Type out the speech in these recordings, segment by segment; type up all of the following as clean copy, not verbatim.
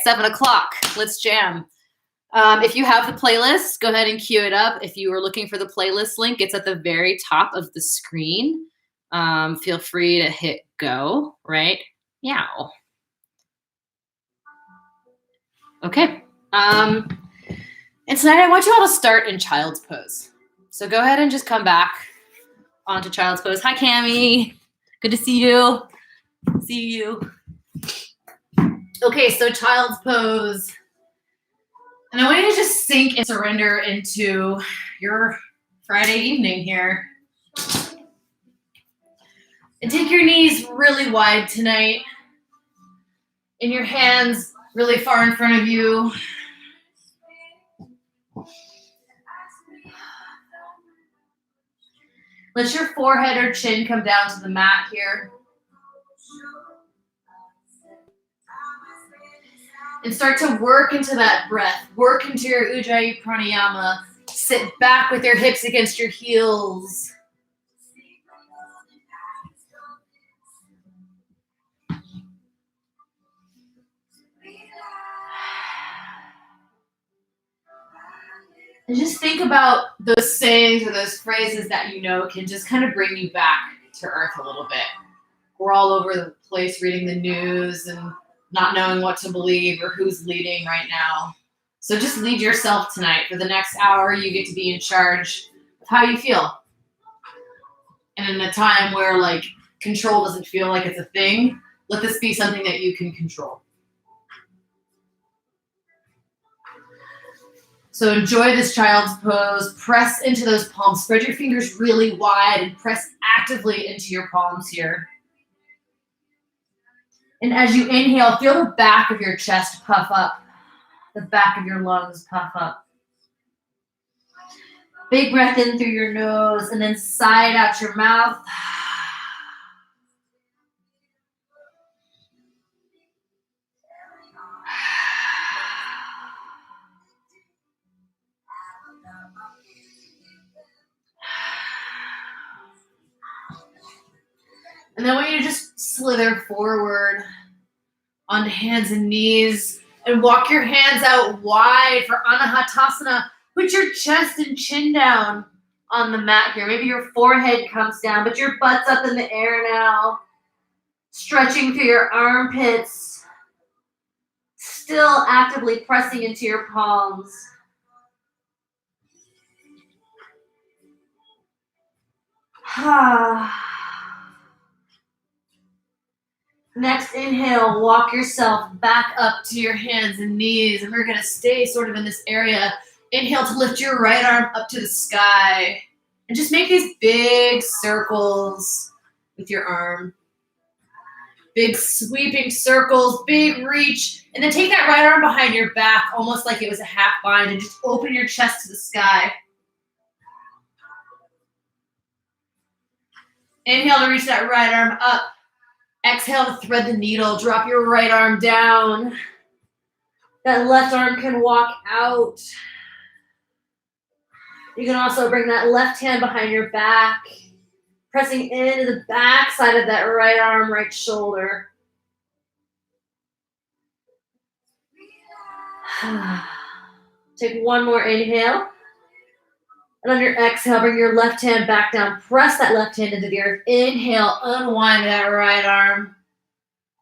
7 o'clock. Let's jam. If you have the playlist, go ahead and cue it up. If you are looking for the playlist link, it's at the very top of the screen. Feel free to hit go right now. Okay. And tonight I want you all to start in child's pose. So go ahead and just come back onto child's pose. Hi, Cammie. Good to see you. See you. Okay, so child's pose. And I want you to just sink and surrender into your Friday evening here. And take your knees really wide tonight. And your hands really far in front of you. Let your forehead or chin come down to the mat here. And start to work into that breath. Work into your Ujjayi Pranayama. Sit back with your hips against your heels. And just think about those sayings or those phrases that you know can just kind of bring you back to earth a little bit. We're all over the place reading the news and not knowing what to believe or who's leading right now. So just lead yourself tonight. For the next hour, you get to be in charge of how you feel. And in a time where like control doesn't feel like it's a thing, let this be something that you can control. So enjoy this child's pose. Press into those palms. Spread your fingers really wide and press actively into your palms here. And as you inhale, feel the back of your chest puff up. The back of your lungs puff up. Big breath in through your nose and then sigh out your mouth. And then I want you to just slither forward onto hands and knees and walk your hands out wide for Anahatasana. Put your chest and chin down on the mat here. Maybe your forehead comes down, but your butt's up in the air now. Stretching through your armpits. Still actively pressing into your palms. Next inhale, walk yourself back up to your hands and knees, and we're going to stay sort of in this area. Inhale to lift your right arm up to the sky, and just make these big circles with your arm. Big sweeping circles, big reach, and then take that right arm behind your back, almost like it was a half bind, and just open your chest to the sky. Inhale to reach that right arm up. Exhale to thread the needle. Drop your right arm down. That left arm can walk out. You can also bring that left hand behind your back, pressing into the back side of that right arm, right shoulder. Take one more inhale. And on your exhale, bring your left hand back down. Press that left hand into the earth. Inhale, unwind that right arm.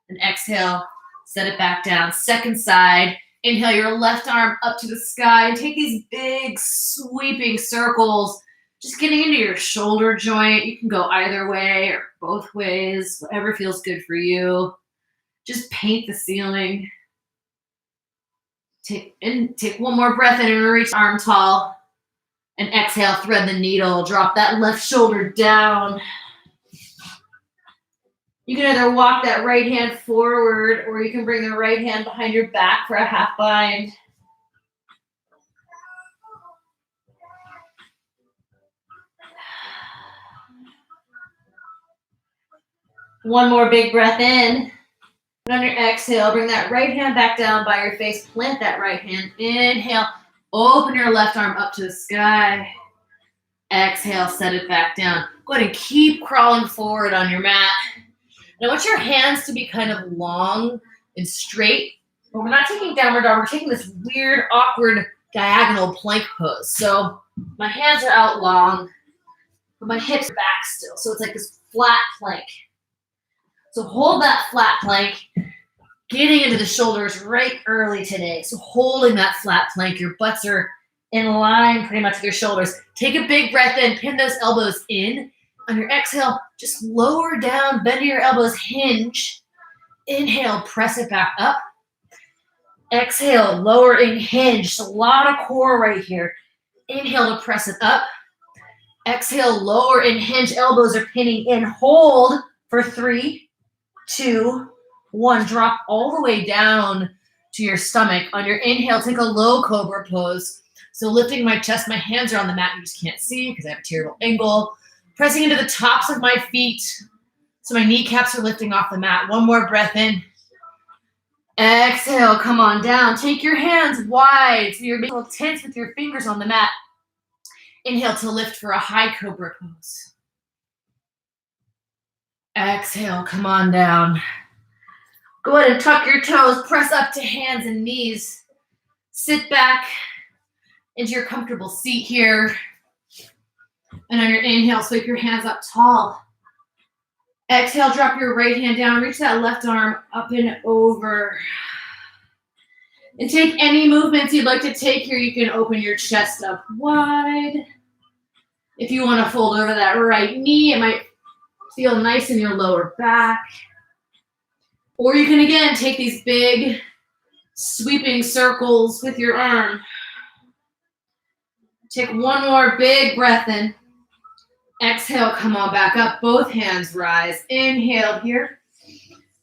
And exhale, set it back down. Second side. Inhale your left arm up to the sky. And take these big sweeping circles. Just getting into your shoulder joint. You can go either way or both ways. Whatever feels good for you. Just paint the ceiling. Take one more breath in and reach arm tall. And exhale, thread the needle. Drop that left shoulder down. You can either walk that right hand forward or you can bring the right hand behind your back for a half bind. One more big breath in. And on your exhale, bring that right hand back down by your face. Plant that right hand. Inhale. Open your left arm up to the sky. Exhale, set it back down. Go ahead and keep crawling forward on your mat. And I want your hands to be kind of long and straight. But we're not taking downward dog. We're taking this weird, awkward, diagonal plank pose. So my hands are out long, but my hips are back still. So it's like this flat plank. So hold that flat plank, getting into the shoulders right early today. So holding that flat plank, your butts are in line pretty much with your shoulders. Take a big breath in, pin those elbows in. On your exhale, just lower down, bend your elbows, hinge. Inhale, press it back up. Exhale, lowering, hinge. So a lot of core right here. Inhale to press it up. Exhale, lower and hinge. Elbows are pinning in. Hold for 3, 2, 1. Drop all the way down to your stomach. On your inhale, take a low cobra pose. So lifting my chest, my hands are on the mat. You just can't see because I have a terrible angle. Pressing into the tops of my feet. So my kneecaps are lifting off the mat. One more breath in. Exhale, come on down. Take your hands wide so you're making a little tense with your fingers on the mat. Inhale to lift for a high cobra pose. Exhale, come on down. Go ahead and tuck your toes, press up to hands and knees. Sit back into your comfortable seat here. And on your inhale, sweep your hands up tall. Exhale, drop your right hand down. Reach that left arm up and over. And take any movements you'd like to take here. You can open your chest up wide. If you want to fold over that right knee, it might feel nice in your lower back. Or you can, again, take these big sweeping circles with your arm. Take one more big breath in. Exhale, come on back up. Both hands rise. Inhale here.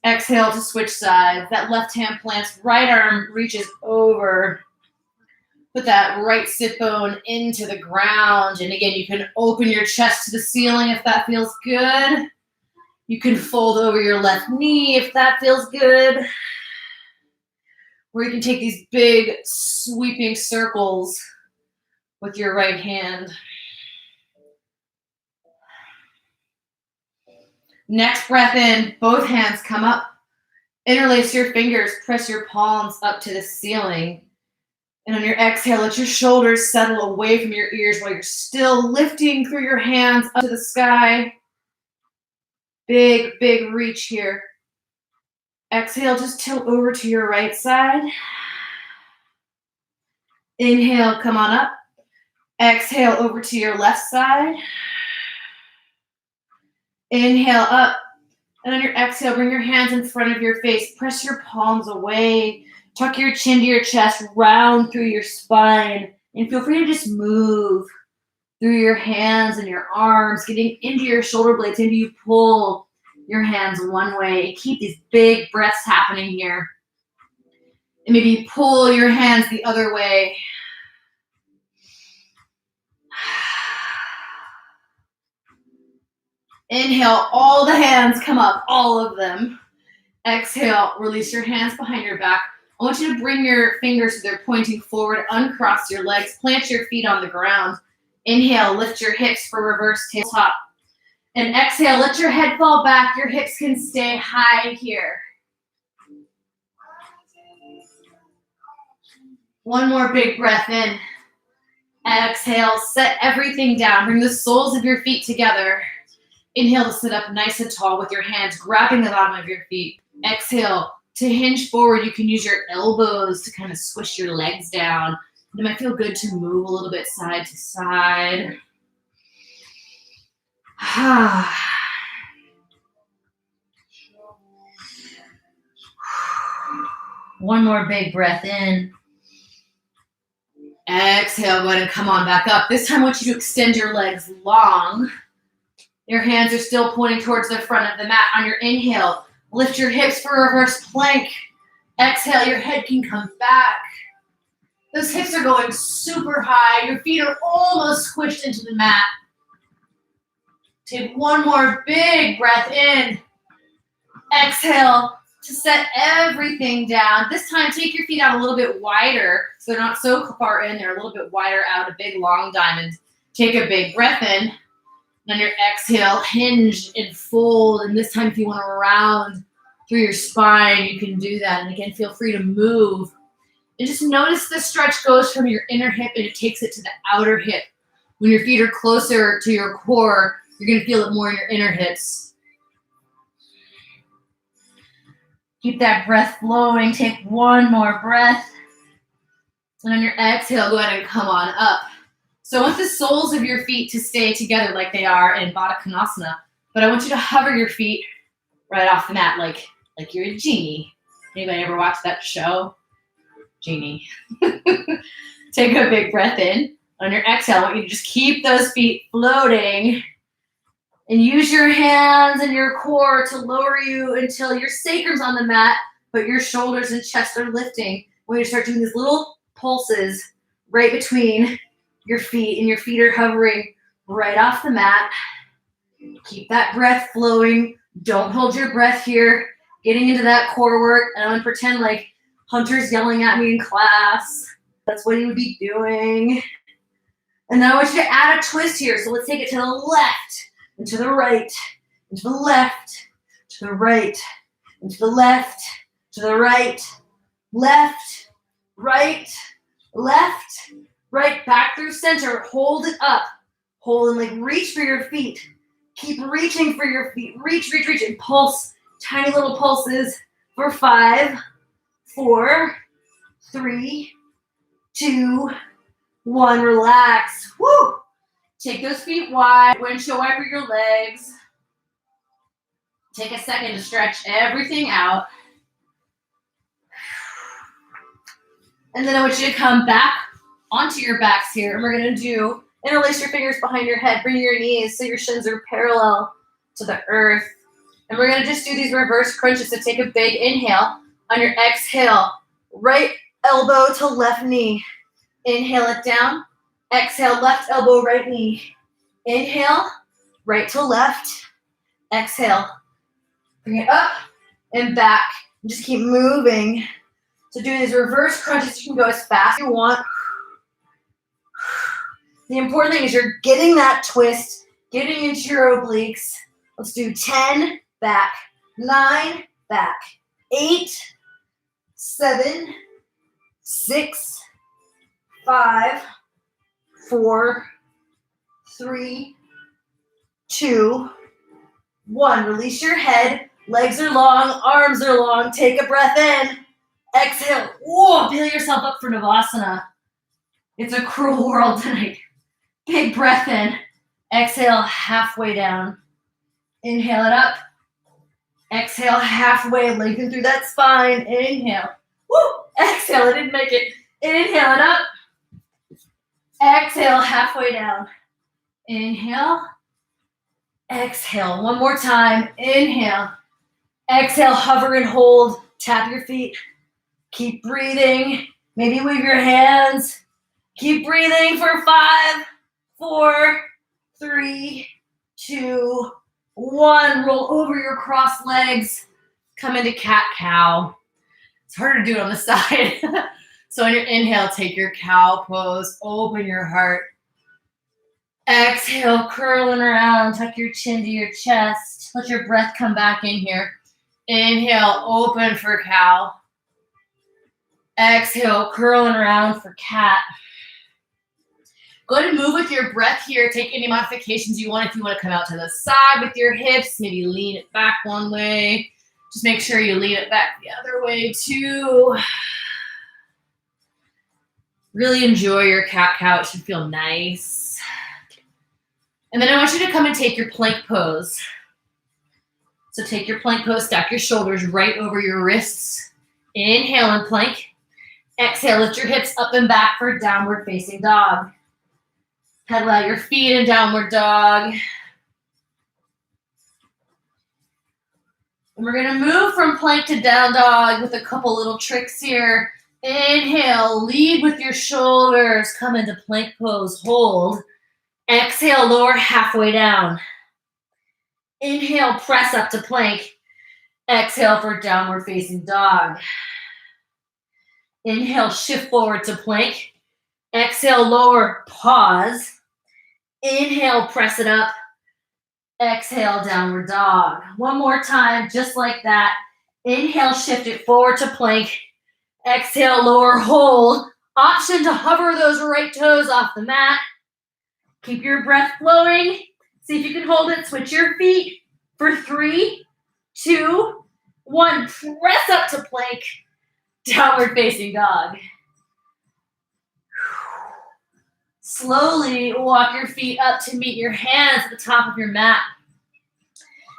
Exhale to switch sides. That left hand plants, right arm reaches over. Put that right sit bone into the ground. And again, you can open your chest to the ceiling if that feels good. You can fold over your left knee if that feels good. Or you can take these big sweeping circles with your right hand. Next breath in, both hands come up. Interlace your fingers, press your palms up to the ceiling. And on your exhale, let your shoulders settle away from your ears while you're still lifting through your hands up to the sky. Big, big reach here. Exhale, just tilt over to your right side. Inhale, come on up. Exhale, over to your left side. Inhale up, and on your exhale, bring your hands in front of your face. Press your palms away. Tuck your chin to your chest, round through your spine, and feel free to just move through your hands and your arms, getting into your shoulder blades, and you pull your hands one way. Keep these big breaths happening here. And maybe pull your hands the other way. Inhale, all the hands come up, all of them. Exhale, release your hands behind your back. I want you to bring your fingers so they're pointing forward, uncross your legs, plant your feet on the ground. Inhale, lift your hips for reverse tabletop. And exhale, let your head fall back. Your hips can stay high here. One more big breath in. Exhale, set everything down. Bring the soles of your feet together. Inhale to sit up nice and tall with your hands grabbing the bottom of your feet. Exhale to hinge forward. You can use your elbows to kind of squish your legs down. It might feel good to move a little bit side to side. One more big breath in. Exhale, go ahead and come on back up. This time I want you to extend your legs long. Your hands are still pointing towards the front of the mat. On your inhale, lift your hips for a reverse plank. Exhale, your head can come back. Those hips are going super high. Your feet are almost squished into the mat. Take one more big breath in. Exhale to set everything down. This time, take your feet out a little bit wider so they're not so far in. They're a little bit wider out, a big long diamond. Take a big breath in. On your exhale, hinge and fold. And this time, if you want to round through your spine. You can do that. And again, feel free to move. And just notice the stretch goes from your inner hip and it takes it to the outer hip. When your feet are closer to your core, you're going to feel it more in your inner hips. Keep that breath flowing. Take one more breath. And on your exhale, go ahead and come on up. So I want the soles of your feet to stay together like they are in Baddha Konasana. But I want you to hover your feet right off the mat like you're a genie. Anybody ever watch that show? Genie. Take a big breath in. On your exhale, I want you to just keep those feet floating and use your hands and your core to lower you until your sacrum's on the mat, but your shoulders and chest are lifting. When you start doing these little pulses right between your feet, and your feet are hovering right off the mat. Keep that breath flowing. Don't hold your breath here. Getting into that core work. And I'm going to pretend like Hunter's yelling at me in class. That's what he would be doing. And then I want you to add a twist here. So let's take it to the left and to the right, and to the left, to the right, and to the left, to the right, left, right, left, right, back through center. Hold it up. Hold and like reach for your feet. Keep reaching for your feet. Reach, reach, reach, and pulse. Tiny little pulses for 5, 4, 3, 2, 1. Relax. Woo! Take those feet wide. Windshield wiper your legs. Take a second to stretch everything out. And then I want you to come back onto your backs here. And we're going to do interlace your fingers behind your head. Bring your knees so your shins are parallel to the earth. And we're going to just do these reverse crunches. So take a big inhale. On your exhale, right elbow to left knee. Inhale it down. Exhale, left elbow, right knee. Inhale, right to left. Exhale. Bring it up and back. And just keep moving. So doing these reverse crunches, you can go as fast as you want. The important thing is you're getting that twist, getting into your obliques. Let's do 10, back, 9, back, 8, 7, 6, 5, 4, 3, 2, 1. Release your head. Legs are long, arms are long. Take a breath in. Exhale. Whoa, peel yourself up for Navasana. It's a cruel world tonight. Big breath in. Exhale, halfway down. Inhale it up. Exhale, halfway. Lengthen through that spine. Inhale. Woo! Exhale, I didn't make it. Inhale it up. Exhale, halfway down. Inhale. Exhale. One more time. Inhale. Exhale, hover and hold. Tap your feet. Keep breathing. Maybe wave your hands. Keep breathing for 5, 4, 3, 2, 1. Roll over your crossed legs. Come into cat-cow. It's harder to do it on the side. So on your inhale, take your cow pose. Open your heart. Exhale, curling around. Tuck your chin to your chest. Let your breath come back in here. Inhale, open for cow. Exhale, curling around for cat. Go ahead and move with your breath here. Take any modifications you want. If you want to come out to the side with your hips, maybe lean it back one way. Just make sure you lean it back the other way too. Really enjoy your cat-cow. It should feel nice. And then I want you to come and take your plank pose. So take your plank pose, stack your shoulders right over your wrists. Inhale and plank. Exhale, lift your hips up and back for downward facing dog. Pedal out your feet in downward dog. And we're going to move from plank to down dog with a couple little tricks here. Inhale, lead with your shoulders. Come into plank pose, hold. Exhale, lower halfway down. Inhale, press up to plank. Exhale for downward facing dog. Inhale, shift forward to plank. Exhale, lower, pause. Inhale, press it up. Exhale, downward dog. One more time, just like that. Inhale, shift it forward to plank. Exhale, lower hold. Option to hover those right toes off the mat. Keep your breath flowing. See if you can hold it. Switch your feet for 3, 2, 1. Press up to plank. Downward facing dog. Slowly walk your feet up to meet your hands at the top of your mat.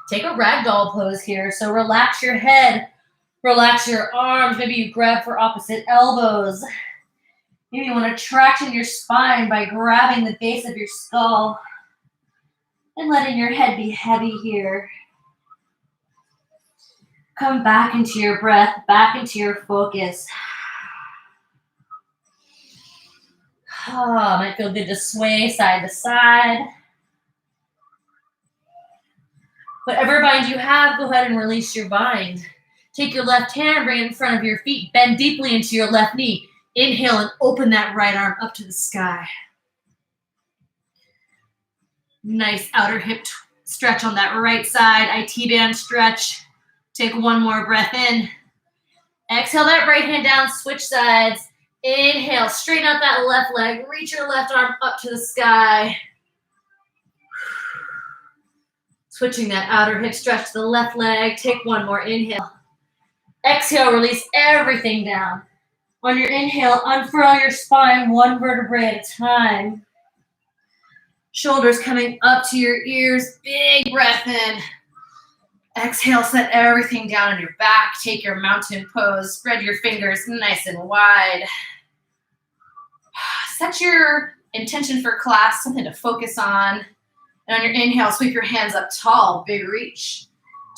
Take a ragdoll pose here. So relax your head, relax your arms. Maybe you grab for opposite elbows. Maybe you want to traction your spine by grabbing the base of your skull and letting your head be heavy here. Come back into your breath, back into your focus. Might feel good to sway side to side. Whatever bind you have, go ahead and release your bind. Take your left hand, bring it in front of your feet, bend deeply into your left knee. Inhale and open that right arm up to the sky. Nice outer hip stretch on that right side. IT band stretch. Take one more breath in. Exhale that right hand down, switch sides. Inhale, straighten out that left leg. Reach your left arm up to the sky. Switching that outer hip stretch to the left leg. Take one more inhale. Exhale, release everything down. On your inhale, unfurl your spine one vertebrae at a time. Shoulders coming up to your ears. Big breath in. Exhale, set everything down on your back. Take your mountain pose. Spread your fingers nice and wide. Set your intention for class, something to focus on. And on your inhale, sweep your hands up tall, big reach.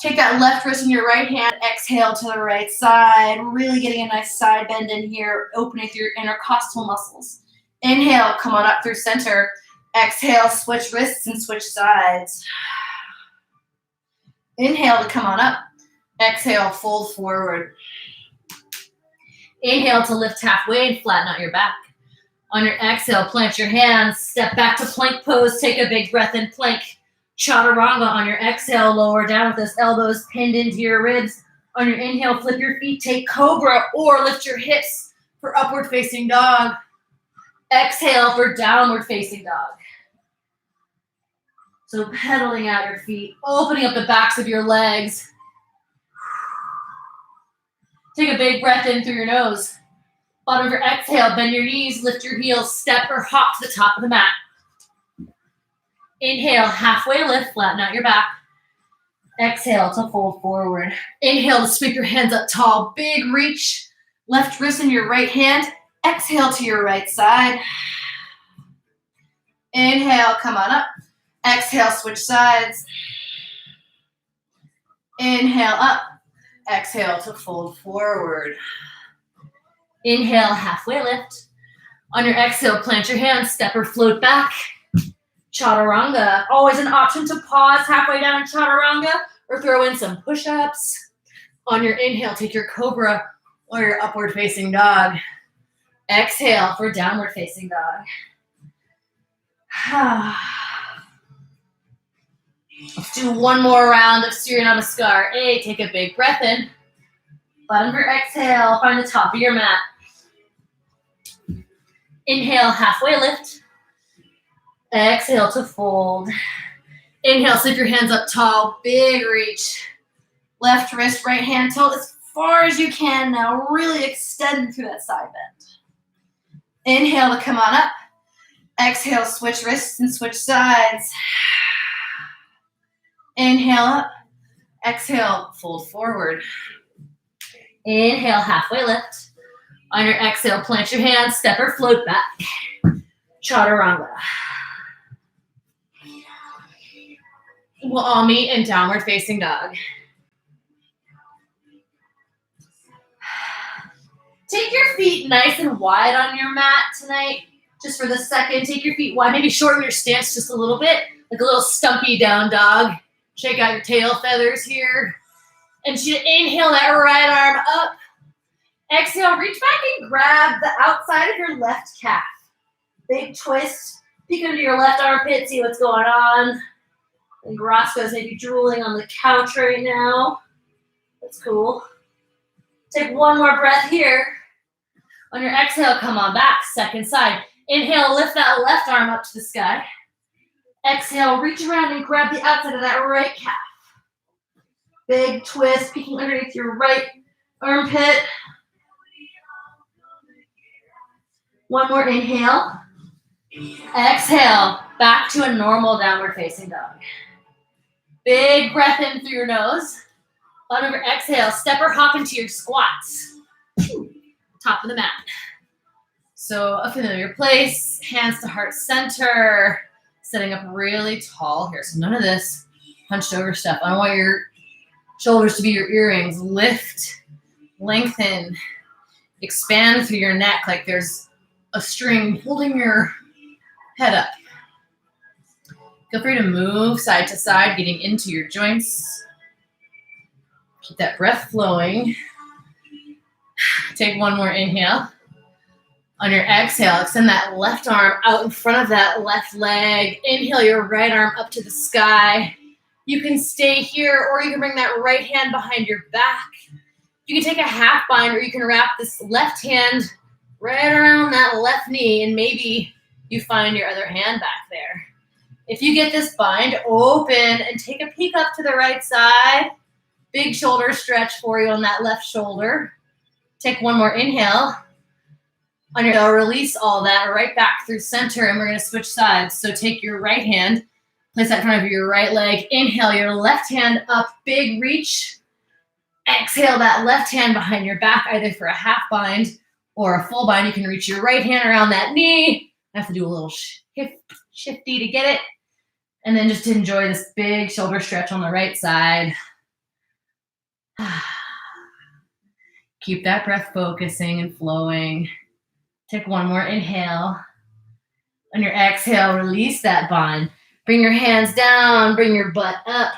Take that left wrist in your right hand, exhale to the right side, really getting a nice side bend in here, opening through your intercostal muscles. Inhale, come on up through center. Exhale, switch wrists and switch sides. Inhale to come on up. Exhale, fold forward. Inhale to lift halfway and flatten out your back. On your exhale, plant your hands, step back to plank pose, take a big breath in plank. Chaturanga on your exhale, lower down with those elbows pinned into your ribs. On your inhale, flip your feet, take cobra or lift your hips for upward facing dog. Exhale for downward facing dog. So pedaling out your feet, opening up the backs of your legs. Take a big breath in through your nose. Bottom of your exhale, bend your knees, lift your heels, step or hop to the top of the mat. Inhale, halfway lift, flatten out your back. Exhale to fold forward. Inhale to sweep your hands up tall, big reach. Left wrist in your right hand. Exhale to your right side. Inhale, come on up. Exhale, switch sides. Inhale up. Exhale to fold forward. Inhale, halfway lift. On your exhale, plant your hands, step or float back. Chaturanga. Always an option to pause halfway down chaturanga or throw in some push-ups. On your inhale, take your cobra or your upward facing dog. Exhale for downward facing dog. Let's do one more round of Surya Namaskar. Take a big breath in. Bottom of your exhale, find the top of your mat. Inhale, halfway lift. Exhale to fold. Inhale, sweep your hands up tall, big reach. Left wrist, right hand, tilt as far as you can now. Really extend through that side bend. Inhale to come on up. Exhale, switch wrists and switch sides. Inhale up. Exhale, fold forward. Inhale, halfway lift. On your exhale, plant your hands, step or float back. Chaturanga. We'll all meet in downward facing dog. Take your feet nice and wide on your mat tonight. Just for the second, take your feet wide. Maybe shorten your stance just a little bit, like a little stumpy down dog. Shake out your tail feathers here. And inhale that right arm up. Exhale, reach back and grab the outside of your left calf. Big twist. Peek into your left armpit, see what's going on. And Roscoe's maybe drooling on the couch right now. That's cool. Take one more breath here. On your exhale, come on back, second side. Inhale, lift that left arm up to the sky. Exhale, reach around and grab the outside of that right calf. Big twist, peeking underneath your right armpit. One more inhale. Exhale, back to a normal downward facing dog. Big breath in through your nose. On your exhale, step or hop into your squats. Top of the mat. So a familiar place, hands to heart center, setting up really tall here. So none of this hunched over stuff. I don't want your shoulders to be your earrings. Lift, lengthen, expand through your neck like there's a string holding your head up. Feel free to move side to side, getting into your joints. Keep that breath flowing. Take one more inhale. On your exhale, extend that left arm out in front of that left leg. Inhale your right arm up to the sky. You can stay here, or you can bring that right hand behind your back. You can take a half bind, or you can wrap this left hand right around that left knee, and maybe you find your other hand back there. If you get this bind, open and take a peek up to the right side. Big shoulder stretch for you on that left shoulder. Take one more inhale. On your exhale, release all that right back through center, and we're going to switch sides. So take your right hand, place that in front of your right leg. Inhale your left hand up, big reach. Exhale that left hand behind your back, either for a half bind or a full bind. You can reach your right hand around that knee. I have to do a little shifty to get it. And then just enjoy this big shoulder stretch on the right side. Keep that breath focusing and flowing. Take one more inhale. On your exhale, release that bind. Bring your hands down, bring your butt up.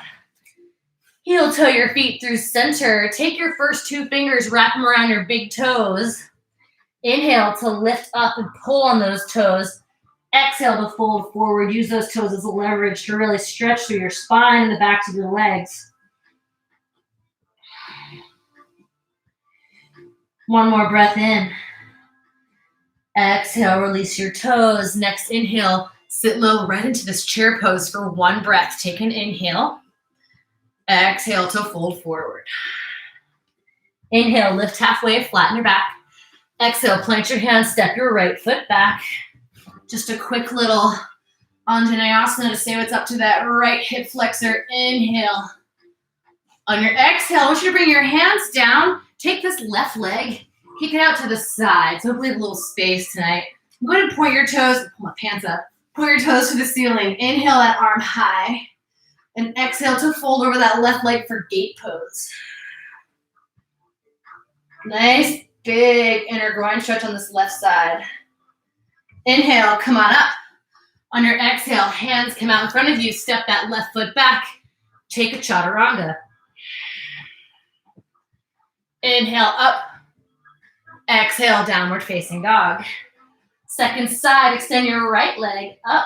Heel toe your feet through center. Take your first two fingers, wrap them around your big toes. Inhale to lift up and pull on those toes. Exhale to fold forward. Use those toes as a leverage to really stretch through your spine and the backs of your legs. One more breath in. Exhale, release your toes. Next inhale, sit low right into this chair pose for one breath. Take an inhale. Exhale to fold forward. Inhale, lift halfway, flatten your back. Exhale, plant your hands, step your right foot back. Just a quick little Anjaneyasana to say what's up to that right hip flexor. Inhale. On your exhale, I want you to bring your hands down. Take this left leg, kick it out to the side. So hopefully a little space tonight. I'm going to point your toes, pull my pants up. Point your toes to the ceiling. Inhale that arm high. And exhale to fold over that left leg for gate pose. Nice big inner groin stretch on this left side. Inhale, come on up. On your exhale, hands come out in front of you. Step that left foot back. Take a chaturanga. Inhale up. Exhale, downward facing dog. Second side, extend your right leg up.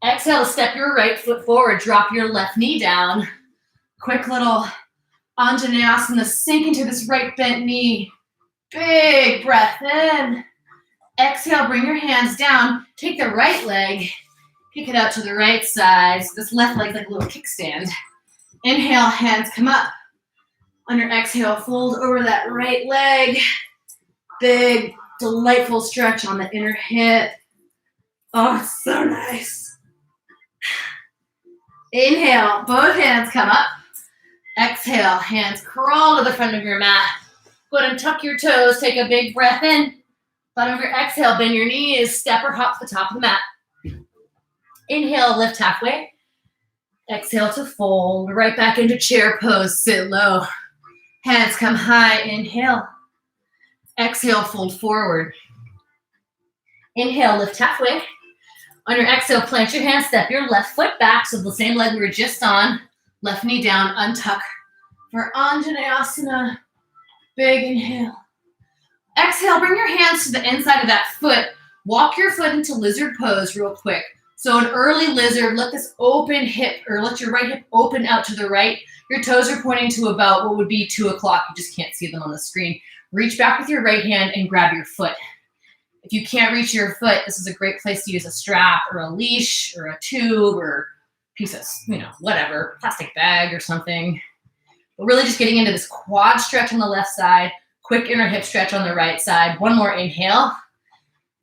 Exhale, step your right foot forward. Drop your left knee down. Quick little Anjaneyasana. Sink into this right bent knee. Big breath in. Exhale, bring your hands down. Take the right leg. Kick it out to the right side. So this left leg's like a little kickstand. Inhale, hands come up. On your exhale, fold over that right leg. Big, delightful stretch on the inner hip. Oh, it's so nice. Inhale, both hands come up. Exhale, hands crawl to the front of your mat. Go ahead and tuck your toes. Take a big breath in. Bottom of your exhale, bend your knees. Step or hop to the top of the mat. Inhale, lift halfway. Exhale to fold. Right back into chair pose. Sit low. Hands come high. Inhale. Exhale, fold forward. Inhale, lift halfway. On your exhale, plant your hands. Step your left foot back. So the same leg we were just on. Left knee down. Untuck for Anjaneyasana. Big inhale. Exhale, bring your hands to the inside of that foot. Walk your foot into lizard pose real quick. So an early lizard, let this open hip, or let your right hip open out to the right. Your toes are pointing to about what would be 2 o'clock. You just can't see them on the screen. Reach back with your right hand and grab your foot. If you can't reach your foot, this is a great place to use a strap or a leash or a tube or piece of, whatever, plastic bag or something. But really just getting into this quad stretch on the left side, quick inner hip stretch on the right side. One more inhale.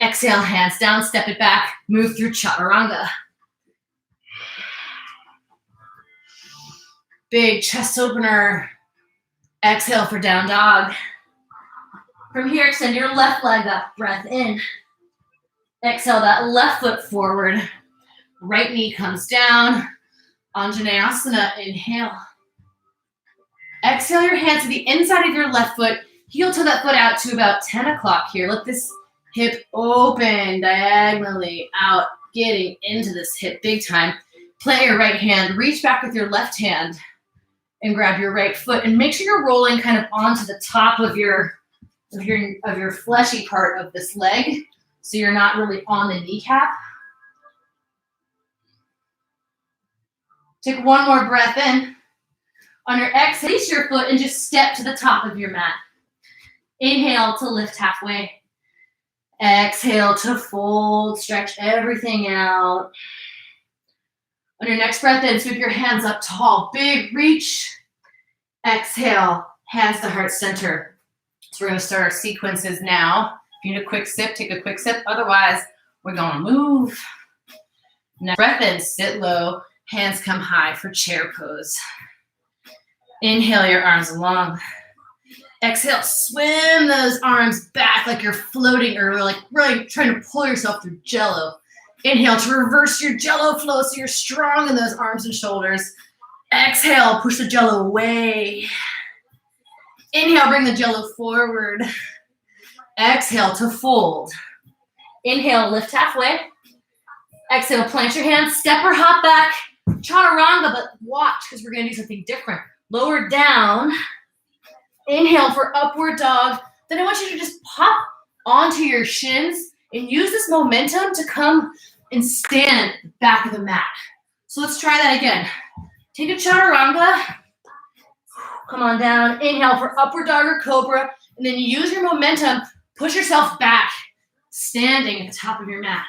Exhale, hands down, step it back, move through chaturanga. Big chest opener. Exhale for down dog. From here, extend your left leg up, breath in. Exhale that left foot forward. Right knee comes down. Anjaneyasana, inhale. Exhale your hands to the inside of your left foot. Heel to that foot out to about 10 o'clock here. Let this hip open diagonally out, getting into this hip big time. Plant your right hand, reach back with your left hand and grab your right foot and make sure you're rolling kind of onto the top of your fleshy part of this leg, so you're not really on the kneecap. Take one more breath in. On your exhale, release your foot and just step to the top of your mat. Inhale to lift halfway. Exhale to fold, stretch everything out. On your next breath in, sweep your hands up tall, big reach. Exhale, hands to heart center. So we're going to start our sequences now. If you need a quick sip, take a quick sip. Otherwise, we're going to move. Next breath in, sit low. Hands come high for chair pose. Inhale your arms long. Exhale, swim those arms back like you're floating or like really trying to pull yourself through jello. Inhale to reverse your jello flow so you're strong in those arms and shoulders. Exhale, push the jello away. Inhale, bring the jello forward. Exhale to fold. Inhale, lift halfway. Exhale, plant your hands, step or hop back. Chaturanga, but watch because we're going to do something different. Lower down. Inhale for upward dog. Then I want you to just pop onto your shins and use this momentum to come and stand at the back of the mat. So let's try that again. Take a chaturanga. Come on down. Inhale for upward dog or cobra. And then use your momentum. Push yourself back, standing at the top of your mat.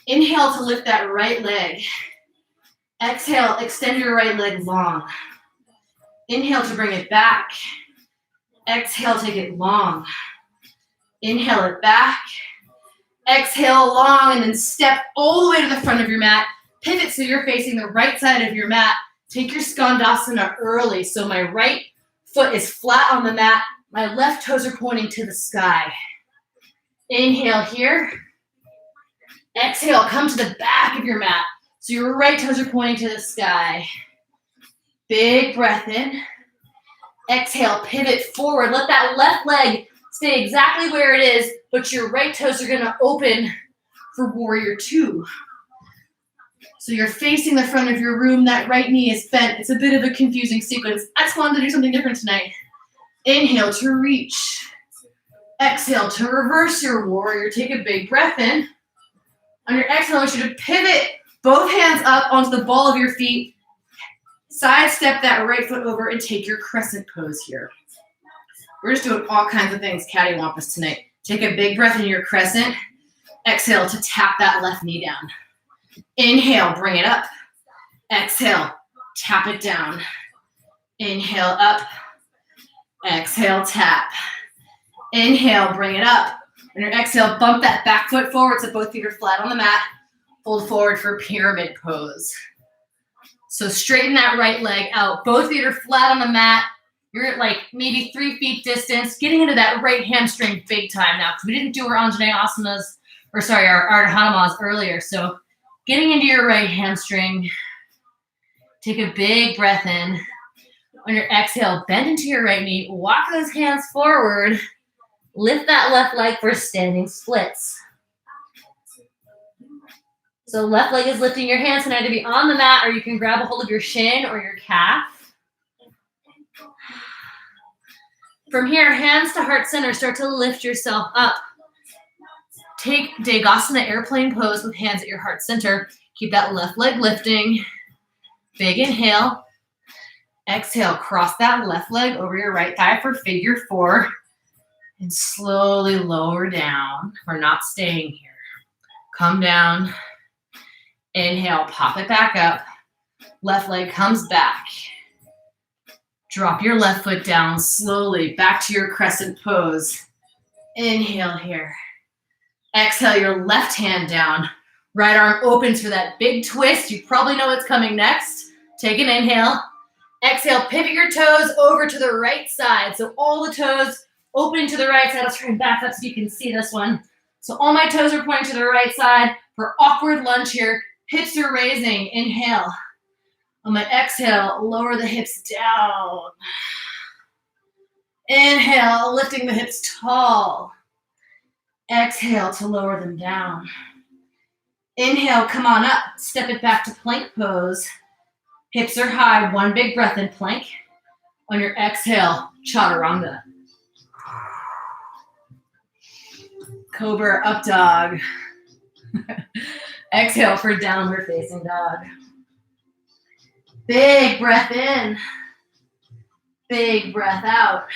Inhale to lift that right leg. Exhale, extend your right leg long. Inhale to bring it back. Exhale, take it long. Inhale it back. Exhale long, and then step all the way to the front of your mat. Pivot so you're facing the right side of your mat. Take your skandasana early. So my right foot is flat on the mat. My left toes are pointing to the sky. Inhale here. Exhale, come to the back of your mat. So your right toes are pointing to the sky. Big breath in. Exhale, pivot forward. Let that left leg stay exactly where it is, but your right toes are going to open for warrior two. So you're facing the front of your room. That right knee is bent. It's a bit of a confusing sequence. I just wanted to do something different tonight. Inhale to reach. Exhale to reverse your warrior. Take a big breath in. On your exhale, I want you to pivot both hands up onto the ball of your feet. Sidestep that right foot over and take your crescent pose here. We're just doing all kinds of things cattywampus tonight. Take a big breath in your crescent. Exhale to tap that left knee down. Inhale, bring it up. Exhale, tap it down. Inhale, up. Exhale, tap. Inhale, bring it up. On your exhale, bump that back foot forward so both feet are flat on the mat. Fold forward for pyramid pose. So straighten that right leg out. Both feet are flat on the mat. You're at like maybe 3 feet distance, getting into that right hamstring big time now because we didn't do our Anjaneyasanas, our Hanumas earlier. So getting into your right hamstring. Take a big breath in. On your exhale, bend into your right knee. Walk those hands forward. Lift that left leg for standing splits. So left leg is lifting. Your hands can either be on the mat or you can grab a hold of your shin or your calf. From here, hands to heart center. Start to lift yourself up. Take Degasana airplane pose with hands at your heart center. Keep that left leg lifting. Big inhale. Exhale, cross that left leg over your right thigh for figure 4. And slowly lower down. We're not staying here. Come down. Inhale, pop it back up. Left leg comes back. Drop your left foot down slowly back to your crescent pose. Inhale here. Exhale your left hand down. Right arm opens for that big twist. You probably know what's coming next. Take an inhale. Exhale, pivot your toes over to the right side. So all the toes opening to the right side. Let's try and back up so you can see this one. So all my toes are pointing to the right side. For awkward lunge here, hips are raising. Inhale. On my exhale, lower the hips down. Inhale, lifting the hips tall. Exhale to lower them down. Inhale, come on up. Step it back to plank pose. Hips are high. One big breath in plank. On your exhale, chaturanga. Cobra up dog. Exhale for downward facing dog. Big breath in. Big breath out.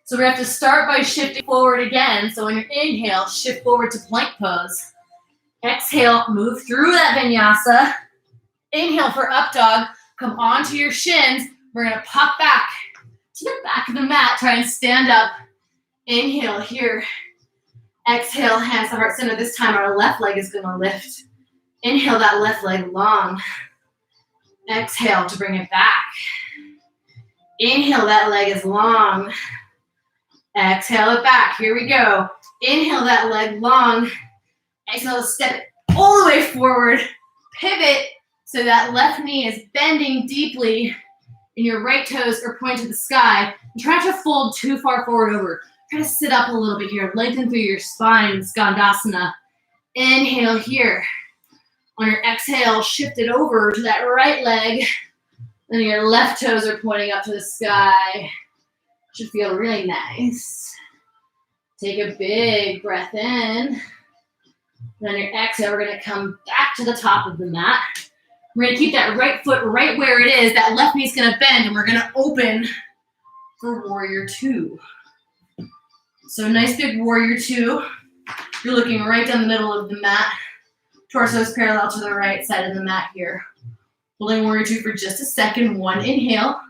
So we have to start by shifting forward again. So on your inhale, shift forward to plank pose. Exhale, move through that vinyasa. Inhale for up dog. Come onto your shins. We're going to pop back to the back of the mat. Try and stand up. Inhale here. Exhale, hands to heart center. This time our left leg is going to lift. Inhale that left leg long. Exhale to bring it back. Inhale, that leg is long. Exhale it back. Here we go. Inhale that leg long. Exhale, step it all the way forward. Pivot so that left knee is bending deeply and your right toes are pointing to the sky. And try not to fold too far forward over. Try to sit up a little bit here. Lengthen through your spine, Skandasana. Inhale here. On your exhale, shift it over to that right leg. Then your left toes are pointing up to the sky. Should feel really nice. Take a big breath in. Then your exhale, we're going to come back to the top of the mat. We're going to keep that right foot right where it is. That left knee's going to bend, and we're going to open for warrior 2. So nice big warrior 2. You're looking right down the middle of the mat. Torso is parallel to the right side of the mat here. Holding warrior 2 for just a second. One inhale.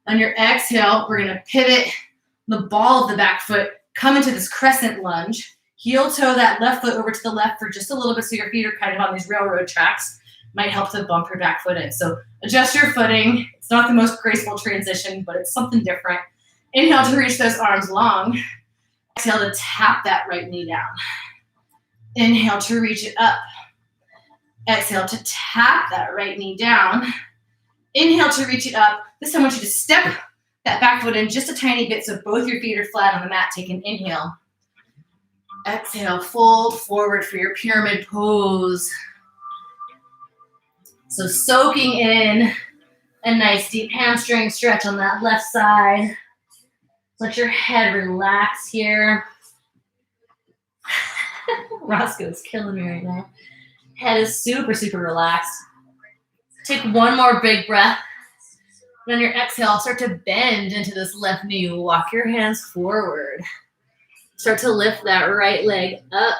On your exhale, we're going to pivot the ball of the back foot, come into this crescent lunge. Heel toe that left foot over to the left for just a little bit so your feet are kind of on these railroad tracks. Might help to bump your back foot in. So adjust your footing. It's not the most graceful transition, but it's something different. Inhale to reach those arms long. Exhale to tap that right knee down. Inhale to reach it up. Exhale to tap that right knee down. Inhale to reach it up. This time I want you to step that back foot in just a tiny bit so both your feet are flat on the mat. Take an inhale. Exhale, fold forward for your pyramid pose. So soaking in a nice deep hamstring stretch on that left side. Let your head relax here. Roscoe's killing me right now. Head is super, super relaxed. Take one more big breath. And on your exhale, start to bend into this left knee. Walk your hands forward. Start to lift that right leg up.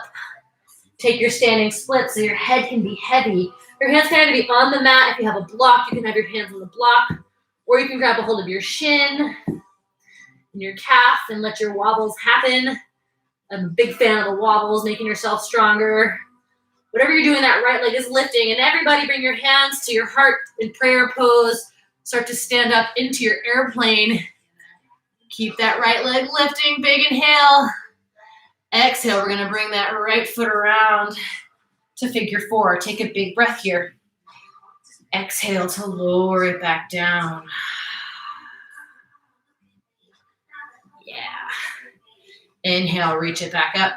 Take your standing split so your head can be heavy. Your hands can either be on the mat. If you have a block, you can have your hands on the block. Or you can grab a hold of your shin and your calf and let your wobbles happen. I'm a big fan of the wobbles, making yourself stronger. Whatever you're doing, that right leg is lifting. And everybody bring your hands to your heart in prayer pose. Start to stand up into your airplane. Keep that right leg lifting. Big inhale. Exhale, we're going to bring that right foot around to figure 4. Take a big breath here. Exhale to lower it back down. Yeah. Inhale, reach it back up.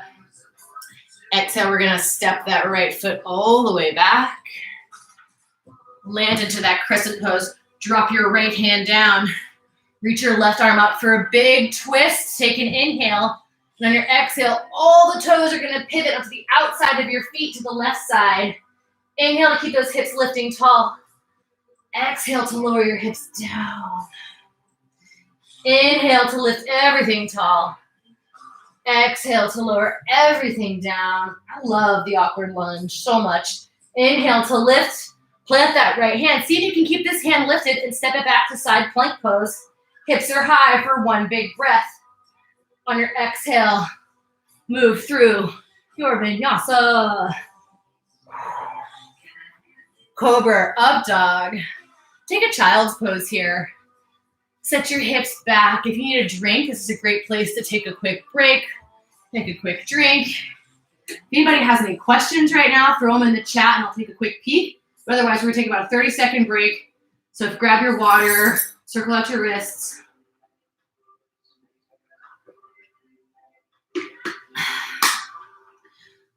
Exhale, we're going to step that right foot all the way back. Land into that crescent pose. Drop your right hand down. Reach your left arm up for a big twist. Take an inhale. And on your exhale, all the toes are going to pivot onto the outside of your feet to the left side. Inhale to keep those hips lifting tall. Exhale to lower your hips down. Inhale to lift everything tall. Exhale to lower everything down. I love the awkward lunge so much. Inhale to lift. Plant that right hand. See if you can keep this hand lifted and step it back to side plank pose. Hips are high for one big breath. On your exhale, move through your vinyasa. Cobra, up dog. Take a child's pose here. Set your hips back. If you need a drink, this is a great place to take a quick break. Take a quick drink. If anybody has any questions right now, throw them in the chat and I'll take a quick peek. But otherwise, we're gonna take about a 30-second break. So grab your water, circle out your wrists.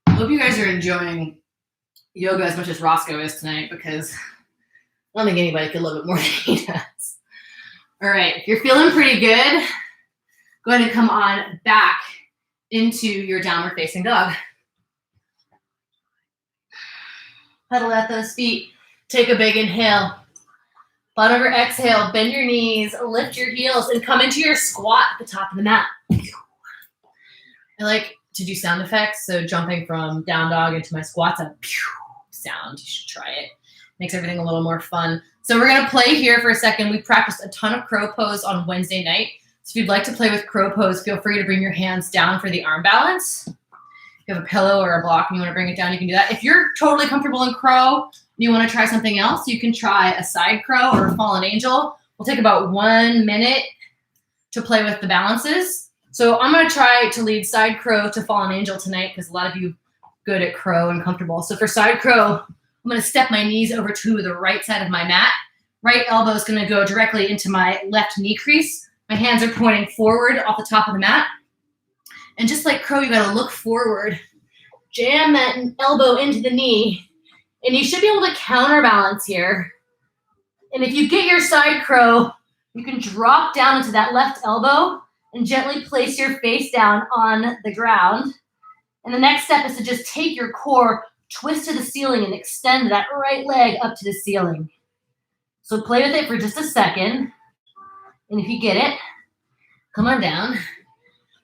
I hope you guys are enjoying yoga as much as Roscoe is tonight, because I don't think anybody could love it more than he does. All right, if you're feeling pretty good, go ahead and come on back into your downward facing dog. Pedal at those feet. Take a big inhale. Bottom of your exhale, bend your knees, lift your heels, and come into your squat at the top of the mat. I like to do sound effects, so jumping from down dog into my squats, a sound. You should try it. Makes everything a little more fun. So we're going to play here for a second. We practiced a ton of crow pose on Wednesday night. So if you'd like to play with crow pose, feel free to bring your hands down for the arm balance. If you have a pillow or a block and you want to bring it down, you can do that. If you're totally comfortable in crow and you want to try something else, you can try a side crow or a fallen angel. We'll take about 1 minute to play with the balances. So I'm going to try to lead side crow to fallen angel tonight, because a lot of you good at crow and comfortable. So for side crow, I'm going to step my knees over to the right side of my mat. Right elbow is going to go directly into my left knee crease. My hands are pointing forward off the top of the mat. And just like crow, you got to look forward. Jam that elbow into the knee. And you should be able to counterbalance here. And if you get your side crow, you can drop down into that left elbow and gently place your face down on the ground. And the next step is to just take your core, twist to the ceiling, and extend that right leg up to the ceiling. So play with it for just a second. And if you get it, come on down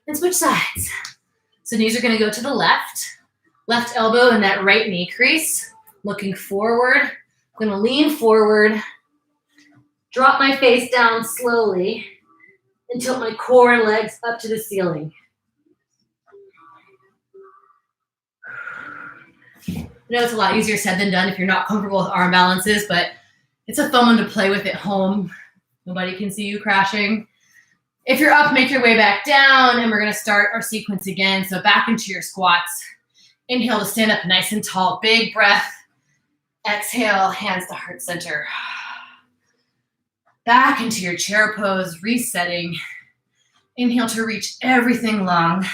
and switch sides. So knees are going to go to the left. Left elbow in that right knee crease. Looking forward. I'm going to lean forward. Drop my face down slowly and tilt my core and legs up to the ceiling. I know it's a lot easier said than done if you're not comfortable with arm balances, but it's a fun one to play with at home. Nobody can see you crashing. If you're up, make your way back down, and we're going to start our sequence again. So back into your squats. Inhale to stand up nice and tall. Big breath. Exhale, hands to heart center. Back into your chair pose, resetting. Inhale to reach everything long.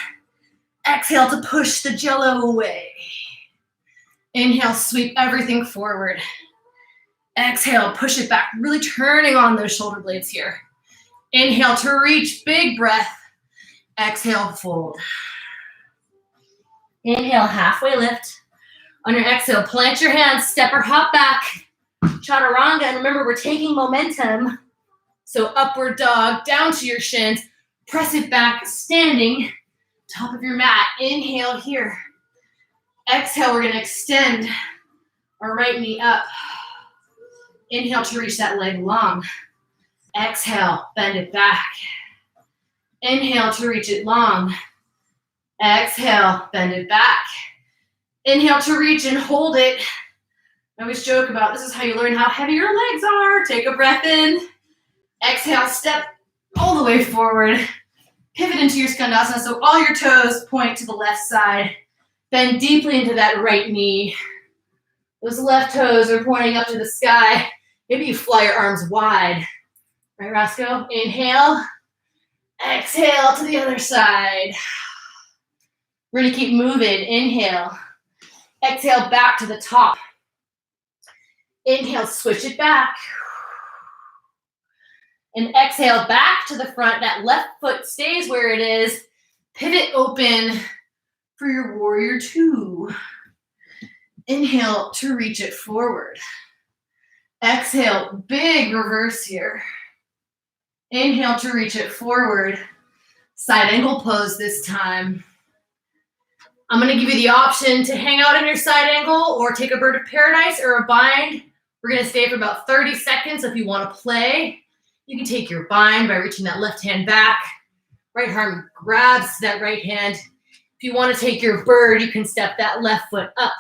Exhale to push the jello away. Inhale, sweep everything forward. Exhale, push it back, really turning on those shoulder blades here. Inhale to reach, big breath. Exhale, fold. Inhale, halfway lift. On your exhale, plant your hands, step or hop back. Chaturanga, and remember, we're taking momentum. So upward dog, down to your shins. Press it back, standing, top of your mat. Inhale here. Exhale, we're going to extend our right knee up. Inhale to reach that leg long. Exhale, bend it back. Inhale to reach it long. Exhale, bend it back. Inhale to reach and hold it. I always joke about this is how you learn how heavy your legs are. Take a breath in. Exhale, step all the way forward. Pivot into your skandasana so all your toes point to the left side. Bend deeply into that right knee. Those left toes are pointing up to the sky. Maybe you fly your arms wide. Right, Roscoe? Inhale. Exhale to the other side. We're going to keep moving. Inhale. Exhale back to the top. Inhale, switch it back. And exhale back to the front. That left foot stays where it is. Pivot open for your warrior two. Inhale to reach it forward. Exhale, big reverse here. Inhale to reach it forward. Side angle pose this time. I'm gonna give you the option to hang out in your side angle or take a bird of paradise or a bind. We're gonna stay for about 30 seconds. If you wanna play, you can take your bind by reaching that left hand back. Right arm grabs that right hand. If you wanna take your bird, you can step that left foot up.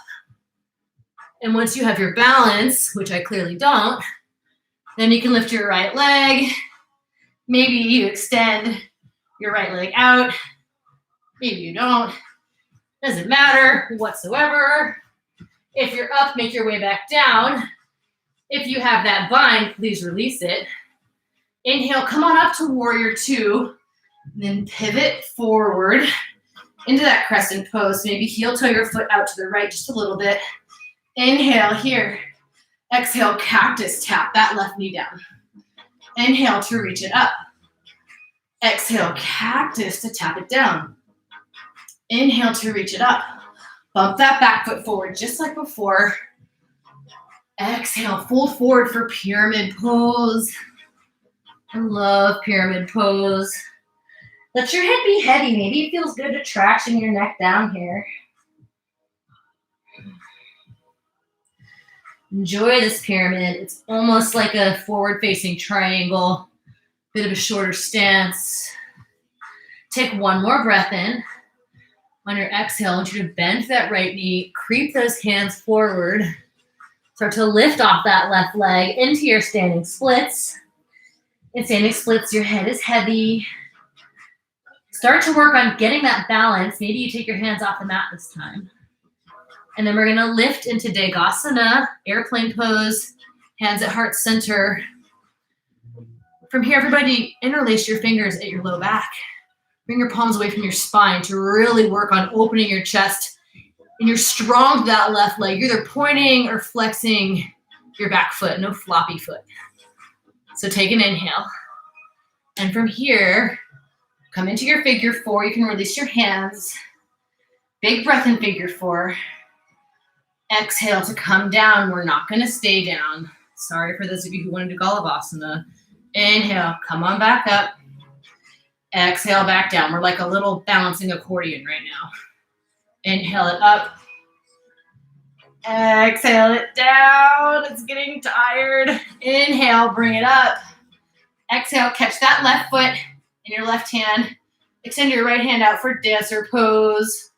And once you have your balance, which I clearly don't, then you can lift your right leg. Maybe you extend your right leg out. Maybe you don't. Doesn't matter whatsoever. If you're up, make your way back down. If you have that bind, please release it. Inhale, come on up to warrior two. Then pivot forward into that crescent pose. Maybe heel toe your foot out to the right just a little bit. Inhale here. Exhale, cactus, tap that left knee down. Inhale to reach it up. Exhale, cactus to tap it down. Inhale to reach it up. Bump that back foot forward just like before. Exhale, fold forward for pyramid pose. I love pyramid pose. Let your head be heavy. Maybe it feels good to traction your neck down here. Enjoy this pyramid. It's almost like a forward-facing triangle. Bit of a shorter stance. Take one more breath in. On your exhale, I want you to bend that right knee, creep those hands forward. Start to lift off that left leg into your standing splits. In standing splits, your head is heavy. Start to work on getting that balance. Maybe you take your hands off the mat this time. And then we're gonna lift into Degasana, airplane pose, hands at heart center. From here, everybody interlace your fingers at your low back. Bring your palms away from your spine to really work on opening your chest. And you're strong to that left leg. You're either pointing or flexing your back foot, no floppy foot. So take an inhale. And from here, come into your figure four. You can release your hands. Big breath in figure four. Exhale to come down. We're not gonna stay down. Sorry for those of you who want to do Galavasana. Inhale, come on back up. Exhale, back down. We're like a little balancing accordion right now. Inhale it up. Exhale it down. It's getting tired. Inhale, bring it up. Exhale, catch that left foot in your left hand. Extend your right hand out for dancer pose.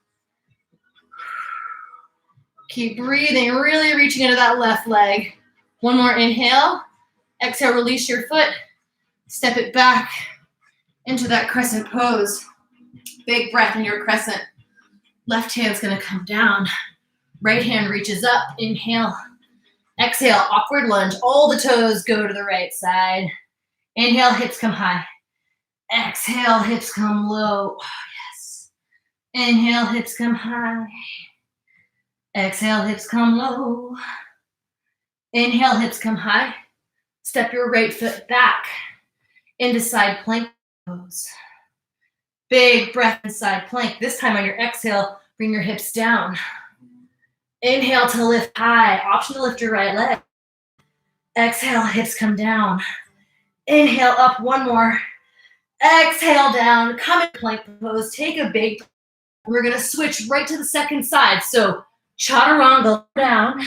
Keep breathing, really reaching into that left leg. One more inhale. Exhale, release your foot. Step it back into that crescent pose. Big breath in your crescent. Left hand's gonna come down. Right hand reaches up. Inhale. Exhale, awkward lunge. All the toes go to the right side. Inhale, hips come high. Exhale, hips come low. Oh, yes. Inhale, hips come high. Exhale, hips come low. Inhale, hips come high. Step your right foot back into side plank pose. Big breath in side plank. This time on your exhale, bring your hips down. Inhale to lift high. Option to lift your right leg. Exhale, hips come down. Inhale up, one more. Exhale down. Come in plank pose. Take a big breath. We're gonna switch right to the second side. So chaturanga down.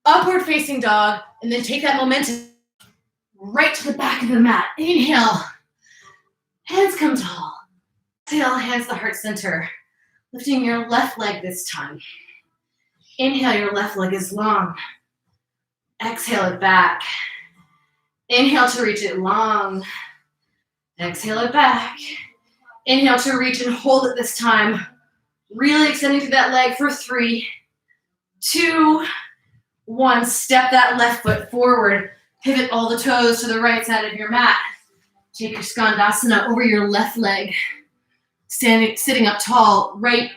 Upward facing dog. And then take that momentum right to the back of the mat. Inhale. Hands come tall. Exhale, hands to heart center. Lifting your left leg this time. Inhale, your left leg is long. Exhale it back. Inhale to reach it long. Exhale it back. Inhale to reach and hold it this time. Really extending through that leg for 3, 2, 1. Step that left foot forward. Pivot all the toes to the right side of your mat. Take your Skandasana over your left leg. Sitting up tall. Right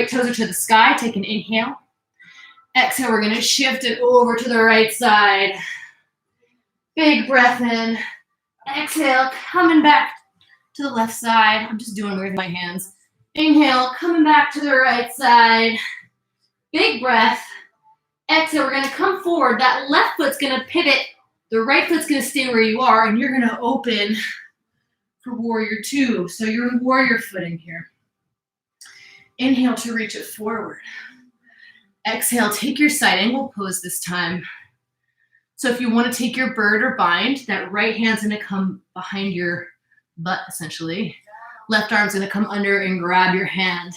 toes are to the sky. Take an inhale. Exhale, we're going to shift it over to the right side. Big breath in. Exhale, coming back to the left side. I'm just doing weird with my hands. Inhale, coming back to the right side. Big breath. Exhale, we're going to come forward. That left foot's going to pivot. The right foot's going to stay where you are, and you're going to open for warrior two. So you're in warrior footing here. Inhale to reach it forward. Exhale, take your side angle pose this time. So if you want to take your bird or bind, that right hand's going to come behind your butt, essentially. Left arm's going to come under and grab your hand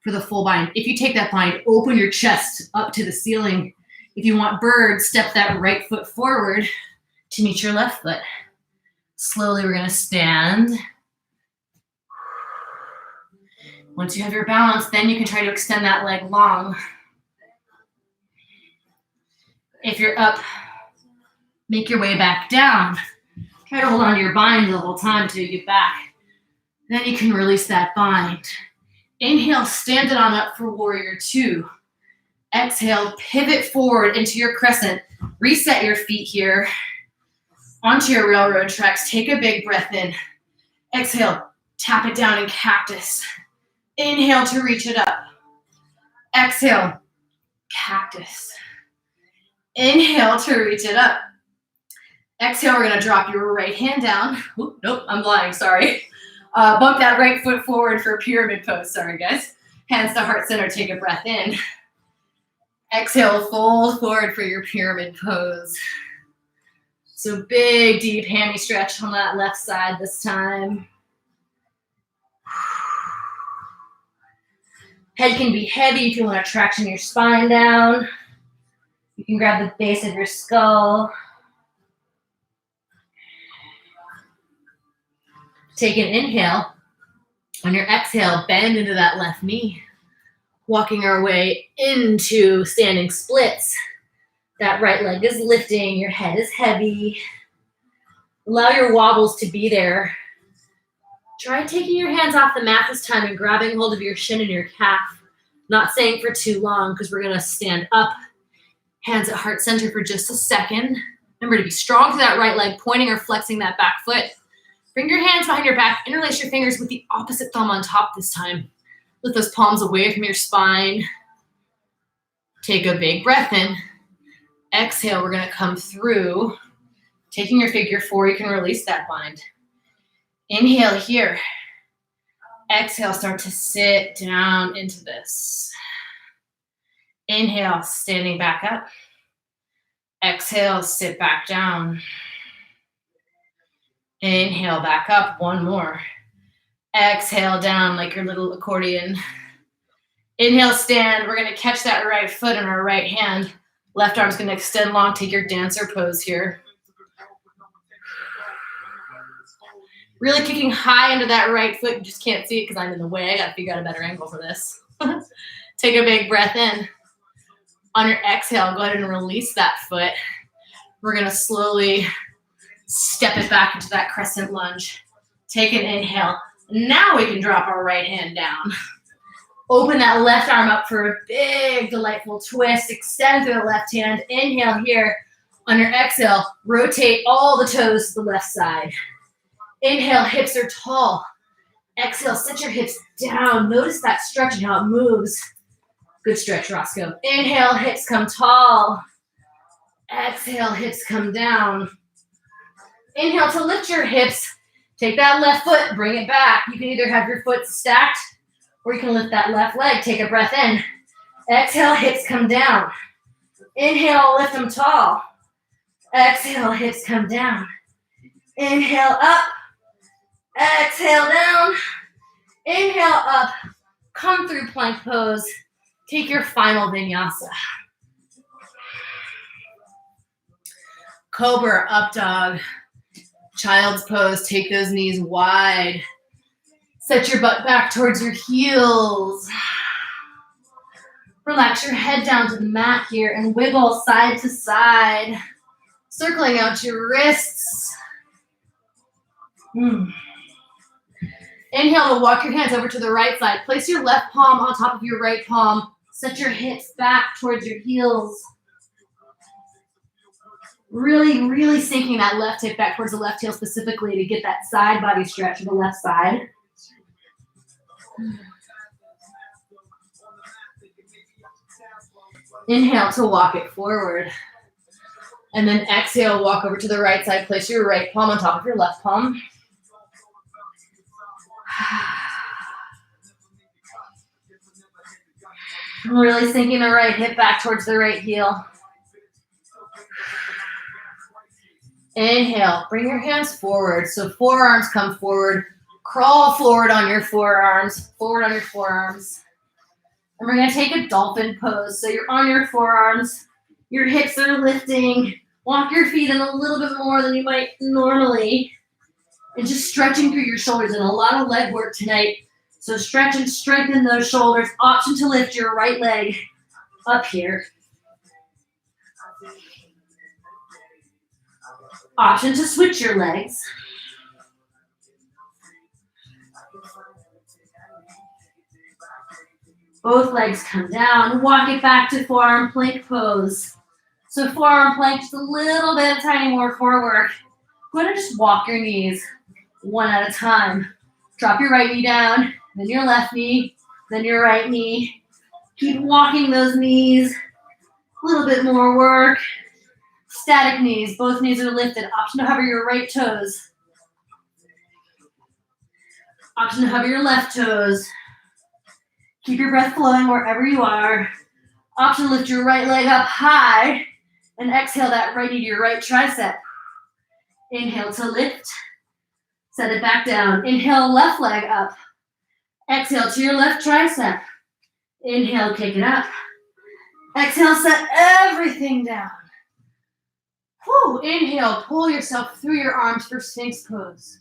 for the full bind. If you take that bind, open your chest up to the ceiling. If you want bird, step that right foot forward to meet your left foot. Slowly, we're going to stand. Once you have your balance, then you can try to extend that leg long. If you're up, make your way back down. Try to hold on to your bind the whole time until you get back. Then you can release that bind. Inhale, stand it on up for warrior two. Exhale, pivot forward into your crescent. Reset your feet here onto your railroad tracks. Take a big breath in. Exhale, tap it down in cactus. Inhale to reach it up. Exhale, cactus. Inhale to reach it up. Exhale, we're going to drop your right hand down. Oop, nope, I'm lying, sorry. Bump that right foot forward for pyramid pose. Sorry, guys. Hands to heart center. Take a breath in. Exhale, fold forward for your pyramid pose. So big, deep hammy stretch on that left side this time. Head can be heavy if you want to traction your spine down. You can grab the base of your skull. Take an inhale. On your exhale, bend into that left knee. Walking our way into standing splits. That right leg is lifting. Your head is heavy. Allow your wobbles to be there. Try taking your hands off the mat this time and grabbing hold of your shin and your calf. Not staying for too long because we're going to stand up. Hands at heart center for just a second. Remember to be strong to that right leg, pointing or flexing that back foot. Bring your hands behind your back. Interlace your fingers with the opposite thumb on top this time. Lift those palms away from your spine. Take a big breath in. Exhale, we're going to come through. Taking your figure four, you can release that bind. Inhale here. Exhale, start to sit down into this. Inhale, standing back up. Exhale, sit back down. Inhale, back up, one more. Exhale, down like your little accordion. Inhale, stand. We're going to catch that right foot in our right hand. Left arm's going to extend long. Take your dancer pose here. Really kicking high into that right foot. You just can't see it because I'm in the way. I got to figure out a better angle for this. Take a big breath in. On your exhale, go ahead and release that foot. We're going to slowly step it back into that crescent lunge. Take an inhale. Now we can drop our right hand down. Open that left arm up for a big, delightful twist. Extend through the left hand. Inhale here. On your exhale, rotate all the toes to the left side. Inhale, hips are tall. Exhale, set your hips down. Notice that stretch and how it moves. Good stretch, Roscoe. Inhale, hips come tall. Exhale, hips come down. Inhale to lift your hips. Take that left foot, bring it back. You can either have your foot stacked or you can lift that left leg. Take a breath in. Exhale, hips come down. Inhale, lift them tall. Exhale, hips come down. Inhale, up. Exhale, down. Inhale, up. Come through plank pose. Take your final vinyasa. Cobra, up dog. Child's pose. Take those knees wide. Set your butt back towards your heels. Relax your head down to the mat here and wiggle side to side. Circling out your wrists. Inhale to walk your hands over to the right side. Place your left palm on top of your right palm. Set your hips back towards your heels. Really, really sinking that left hip back towards the left heel specifically to get that side body stretch to the left side. Inhale to walk it forward. And then exhale, walk over to the right side. Place your right palm on top of your left palm. Really sinking the right hip back towards the right heel. Inhale, bring your hands forward. So forearms come forward. Crawl forward on your forearms. Forward on your forearms. And we're going to take a dolphin pose. So you're on your forearms. Your hips are lifting. Walk your feet in a little bit more than you might normally. And just stretching through your shoulders. And a lot of leg work tonight. So stretch and strengthen those shoulders. Option to lift your right leg up here. Option to switch your legs. Both legs come down. Walk it back to forearm plank pose. So forearm plank, just a little bit, tiny more core work. Go ahead and just walk your knees one at a time. Drop your right knee down, then your left knee, then your right knee. Keep walking those knees. A little bit more work. Static knees. Both knees are lifted. Option to hover your right toes. Option to hover your left toes. Keep your breath flowing wherever you are. Option to lift your right leg up high and exhale that right knee to your right tricep. Inhale to lift. Set it back down. Inhale, left leg up. Exhale to your left tricep. Inhale, kick it up. Exhale, set everything down. Whew. Inhale, pull yourself through your arms for Sphinx pose.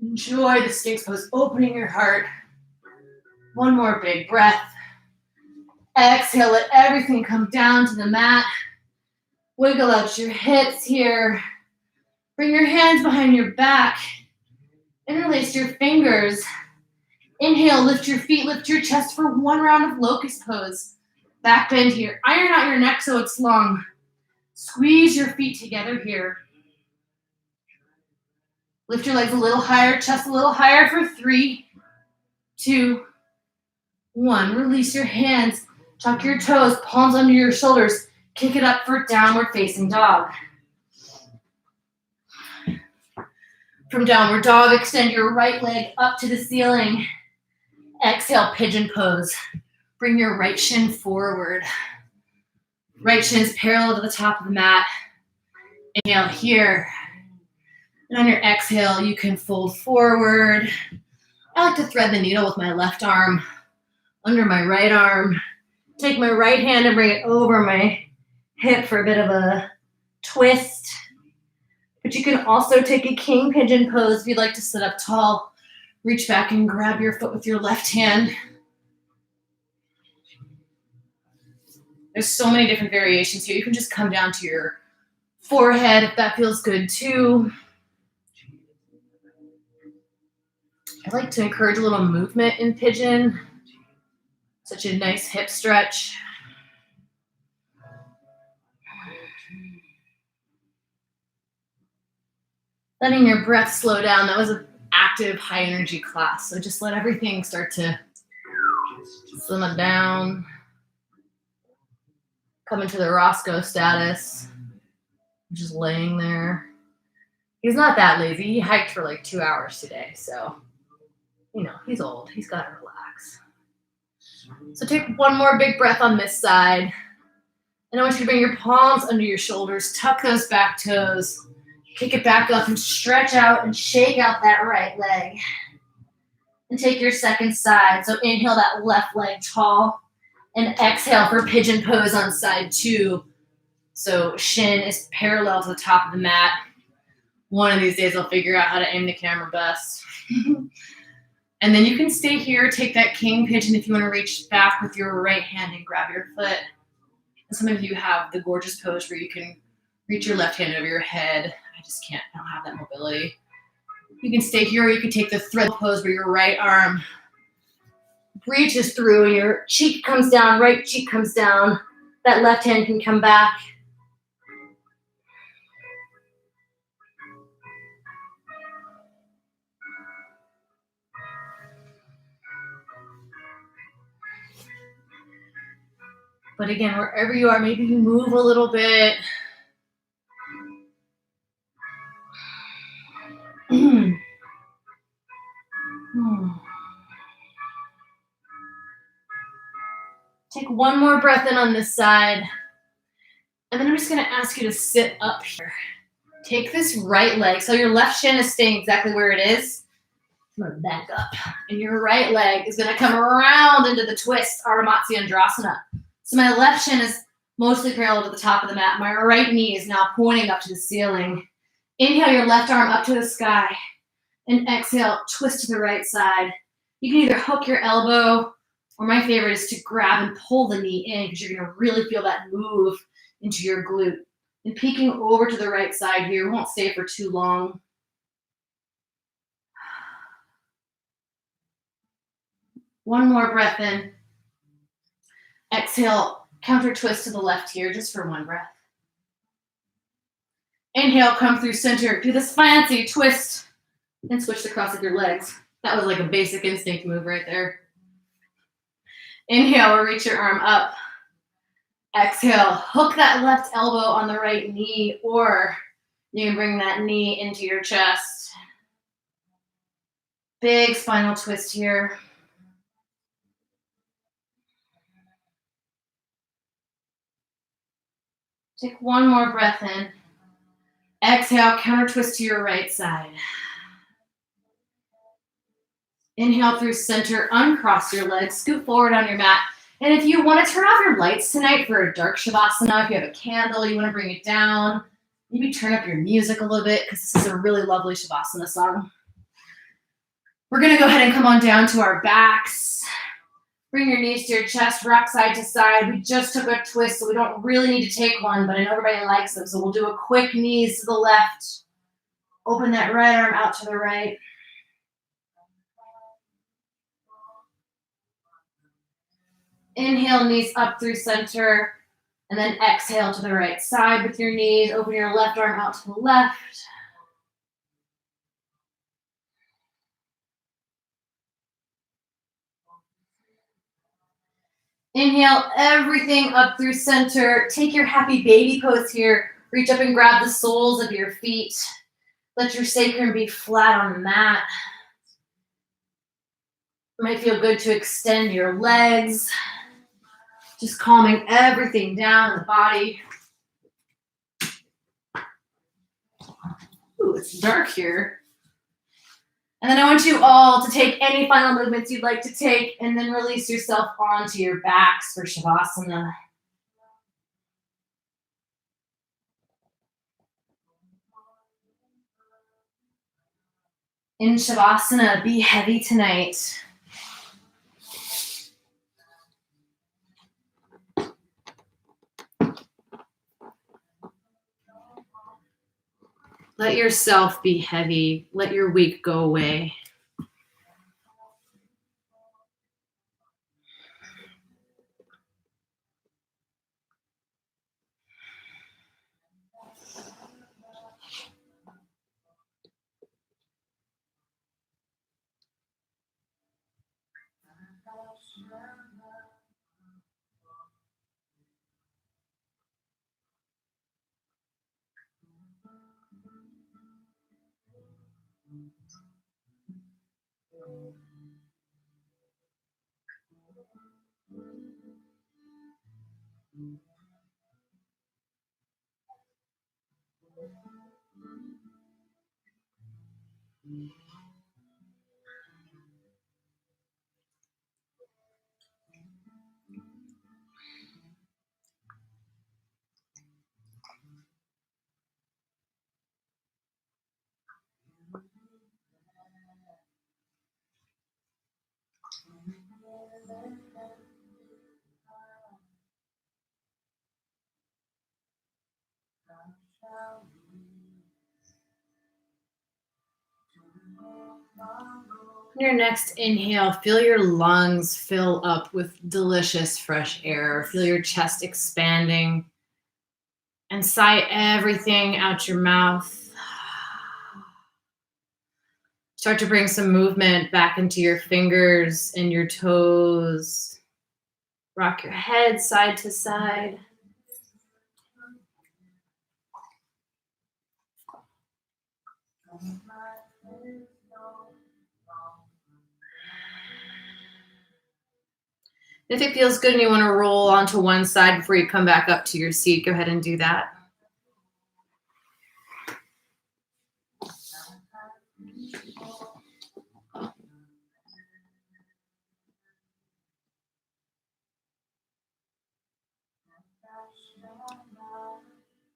Enjoy the Sphinx pose, opening your heart. One more big breath. Exhale, let everything come down to the mat. Wiggle out your hips here. Bring your hands behind your back. Interlace your fingers. Inhale, lift your feet, lift your chest for one round of locust pose. Back bend here. Iron out your neck so it's long. Squeeze your feet together here. Lift your legs a little higher, chest a little higher for 3, 2, 1. Release your hands. Tuck your toes, palms under your shoulders. Kick it up for downward facing dog. From downward dog, extend your right leg up to the ceiling. Exhale, pigeon pose. Bring your right shin forward. Right shin is parallel to the top of the mat. Inhale here. And on your exhale, you can fold forward. I like to thread the needle with my left arm under my right arm. Take my right hand and bring it over my hip for a bit of a twist. But you can also take a king pigeon pose if you'd like to sit up tall. Reach back and grab your foot with your left hand. There's so many different variations here. You can just come down to your forehead if that feels good too. I like to encourage a little movement in pigeon. Such a nice hip stretch. Letting your breath slow down. That was an active, high energy class. So just let everything start to slim it down. Come into the Roscoe status. Just laying there. He's not that lazy. He hiked for like 2 hours today. So, you know, he's old. He's got to relax. So take one more big breath on this side. And I want you to bring your palms under your shoulders. Tuck those back toes. Kick it back up and stretch out and shake out that right leg. And take your second side. So inhale that left leg tall. And exhale for pigeon pose on side 2. So shin is parallel to the top of the mat. One of these days I'll figure out how to aim the camera best. And then you can stay here, take that king pigeon if you want to reach back with your right hand and grab your foot. And some of you have the gorgeous pose where you can reach your left hand over your head. I just can't, I don't have that mobility. You can stay here, or you can take the thread pose where your right arm reaches through and your cheek comes down, right cheek comes down. That left hand can come back. But again, wherever you are, maybe you move a little bit. Take one more breath in on this side. And then I'm just going to ask you to sit up here. Take this right leg. So your left shin is staying exactly where it is. I'm going to back up. And your right leg is going to come around into the twist, Ardha Matsyendrasana. So my left shin is mostly parallel to the top of the mat. My right knee is now pointing up to the ceiling. Inhale your left arm up to the sky. And exhale, twist to the right side. You can either hook your elbow, or my favorite is to grab and pull the knee in because you're going to really feel that move into your glute. And peeking over to the right side here. We won't stay for too long. One more breath in. Exhale, counter twist to the left here, just for one breath. Inhale, come through center. Do this fancy twist and switch the cross of your legs. That was like a basic instinct move right there. Inhale, reach your arm up. Exhale, hook that left elbow on the right knee, or you can bring that knee into your chest. Big spinal twist here. Take one more breath in. Exhale, counter twist to your right side. Inhale through center, uncross your legs, scoot forward on your mat. And if you want to turn off your lights tonight for a dark shavasana, if you have a candle, you want to bring it down, maybe turn up your music a little bit because this is a really lovely shavasana song. We're going to go ahead and come on down to our backs. Bring your knees to your chest, rock side to side. We just took a twist, so we don't really need to take one, but I know everybody likes them. So we'll do a quick knees to the left. Open that right arm out to the right. Inhale, knees up through center, and then exhale to the right side with your knees. Open your left arm out to the left. Inhale, everything up through center. Take your happy baby pose here. Reach up and grab the soles of your feet. Let your sacrum be flat on the mat. It might feel good to extend your legs. Just calming everything down in the body. Ooh, it's dark here. And then I want you all to take any final movements you'd like to take and then release yourself onto your backs for Shavasana. In Shavasana, be heavy tonight. Let yourself be heavy. Let your week go away. On your next inhale, feel your lungs fill up with delicious fresh air. Feel your chest expanding. And sigh everything out your mouth. Start to bring some movement back into your fingers and your toes. Rock your head side to side. If it feels good and you want to roll onto one side before you come back up to your seat, go ahead and do that.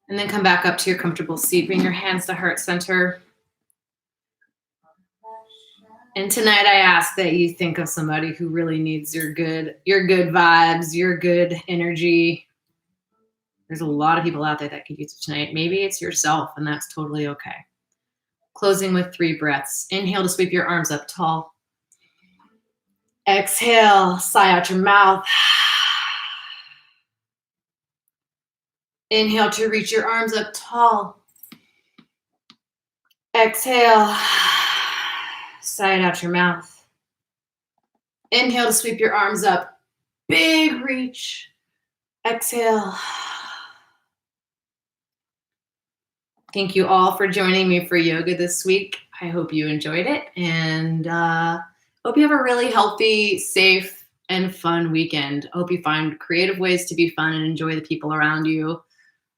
And then come back up to your comfortable seat. Bring your hands to heart center. And tonight I ask that you think of somebody who really needs your good vibes, your good energy. There's a lot of people out there that could use it tonight. Maybe it's yourself, and that's totally okay. Closing with 3 breaths. Inhale to sweep your arms up tall. Exhale, sigh out your mouth. Inhale to reach your arms up tall. Exhale, sigh it out your mouth. Inhale to sweep your arms up. Big reach. Exhale. Thank you all for joining me for yoga this week. I hope you enjoyed it, and hope you have a really healthy, safe, and fun weekend. I hope you find creative ways to be fun and enjoy the people around you.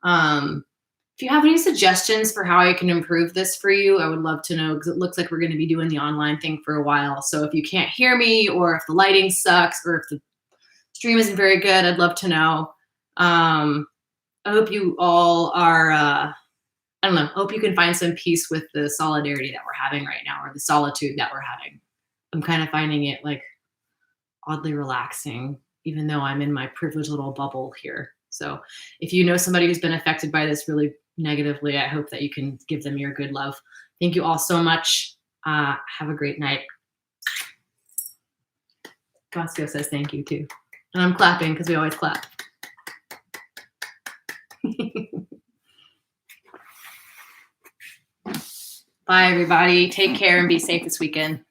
If you have any suggestions for how I can improve this for you, I would love to know, because it looks like we're going to be doing the online thing for a while. So if you can't hear me, or if the lighting sucks, or if the stream isn't very good, I'd love to know. I hope you all are, I don't know, hope you can find some peace with the solidarity that we're having right now, or the solitude that we're having. I'm kind of finding it like oddly relaxing, even though I'm in my privileged little bubble here. So if you know somebody who's been affected by this really negatively, I hope that you can give them your good love. Thank you all so much. Have a great night. Costco says thank you too. And I'm clapping because we always clap. Bye, everybody. Take care and be safe this weekend.